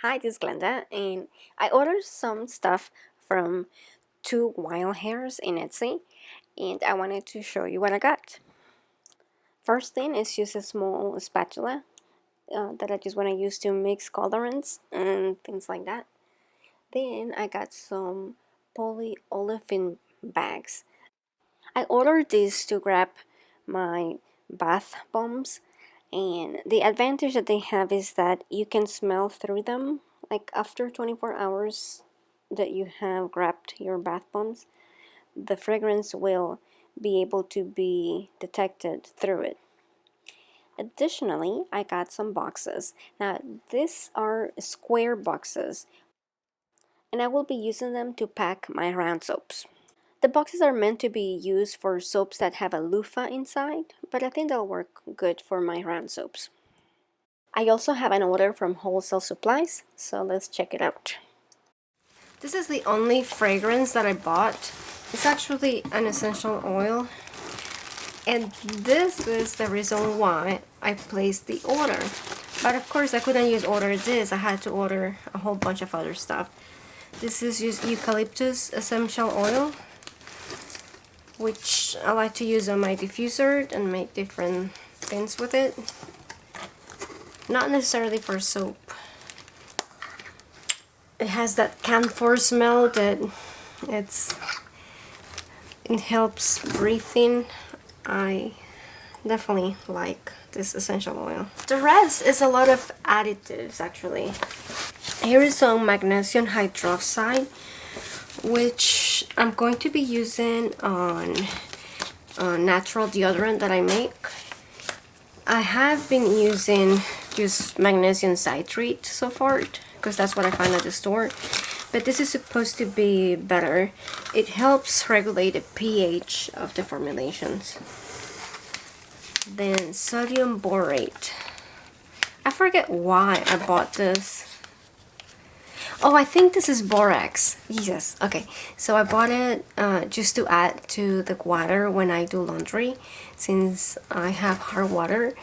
Hi, this is Glenda, and I ordered some stuff from two wild hares in Etsy, and I wanted to show you what I got. First thing is just a small spatula that I just want to use to mix colorants and things like that. Then I got some polyolefin bags. I ordered these to grab my bath bombs, and the advantage that they have is that you can smell through them. Like after 24 hours that you have grabbed your bath bombs, the fragrance will be able to be detected through it. Additionally, I got some boxes. Now, these are square boxes, and I will be using them to pack my round soaps. The boxes are meant to be used for soaps that have a loofah inside, but I think they'll work good for my round soaps. I also have an order from Wholesale Supplies, so let's check it out. This is the only fragrance that I bought. It's actually an essential oil, and this is the reason why I placed the order. But of course I couldn't just order this, I had to order a whole bunch of other stuff. This is just Eucalyptus Essential Oil, which I like to use on my diffuser and make different things with it. Not necessarily for soap. It has that camphor smell that it helps breathing. I definitely like this essential oil. The rest is a lot of additives actually. Here is some magnesium hydroxide, which I'm going to be using on natural deodorant that I make. I have been using just magnesium citrate so far because that's what I find at the store, but this is supposed to be better. It helps regulate the pH of the formulations. Then sodium borate. I forget why I bought this. Oh, I think this is borax. Yes, okay. So I bought it just to add to the water when I do laundry, since I have hard water,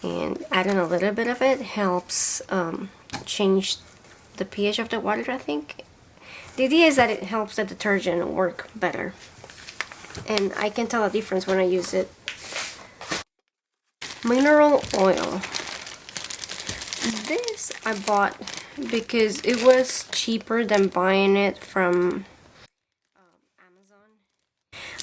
and adding a little bit of it helps change the pH of the water, I think. The idea is that it helps the detergent work better, and I can tell a difference when I use it. Mineral oil. This I bought because it was cheaper than buying it from Amazon.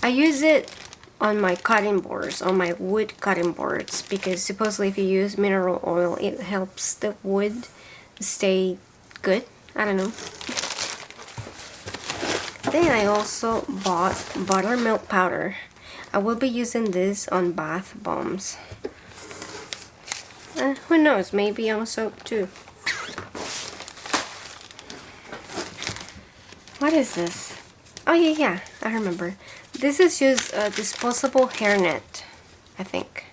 I use it on my cutting boards, on my wood cutting boards, because supposedly if you use mineral oil, it helps the wood stay good. I don't know. Then I also bought Buttermilk Powder. I will be using this on bath bombs. Who knows, maybe on soap too. What is this? Oh yeah, I remember. This is just a disposable hairnet, I think.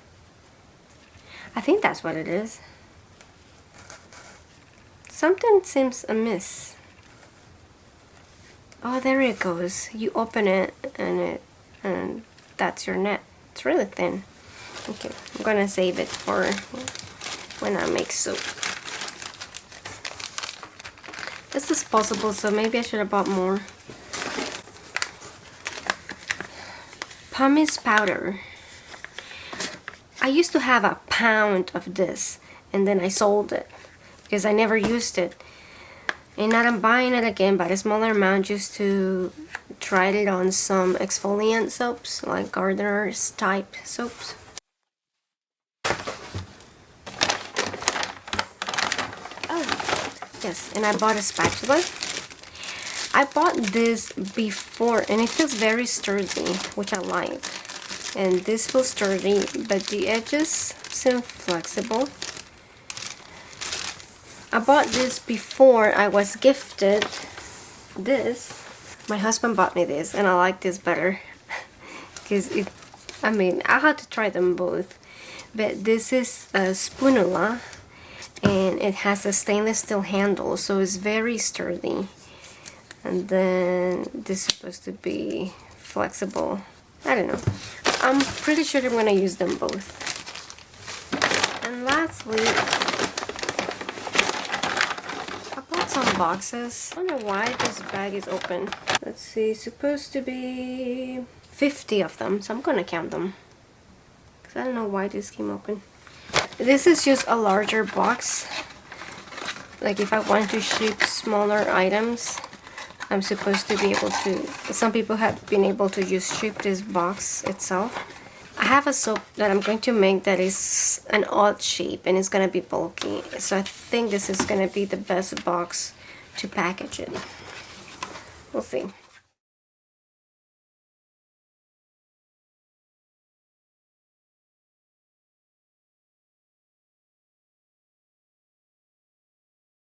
I think that's what it is. Something seems amiss. Oh, there it goes. You open it and that's your net. It's really thin. Okay, I'm gonna save it for when I make soap. It's disposable, so maybe I should have bought more. Pumice powder. I used to have a pound of this, and then I sold it because I never used it. And now I'm buying it again by a smaller amount just to try it on some exfoliant soaps, like gardener's type soaps. Oh, yes, and I bought a spatula. I bought this before and it feels very sturdy, which I like. And this feels sturdy, but the edges seem flexible. I bought this before I was gifted this. My husband bought me this and I like this better because I had to try them both. But this is a Spatula and it has a stainless steel handle, so it's very sturdy. And then this is supposed to be flexible. I don't know. I'm pretty sure I'm gonna use them both. And lastly, some boxes. I don't know why this bag is open. Let's see, supposed to be 50 of them, so I'm gonna count them. Because I don't know why this came open. This is just a larger box. Like if I want to ship smaller items, I'm supposed to be able to. Some people have been able to just ship this box itself. I have a soap that I'm going to make that is an odd shape and it's going to be bulky. So I think this is going to be the best box to package it. We'll see.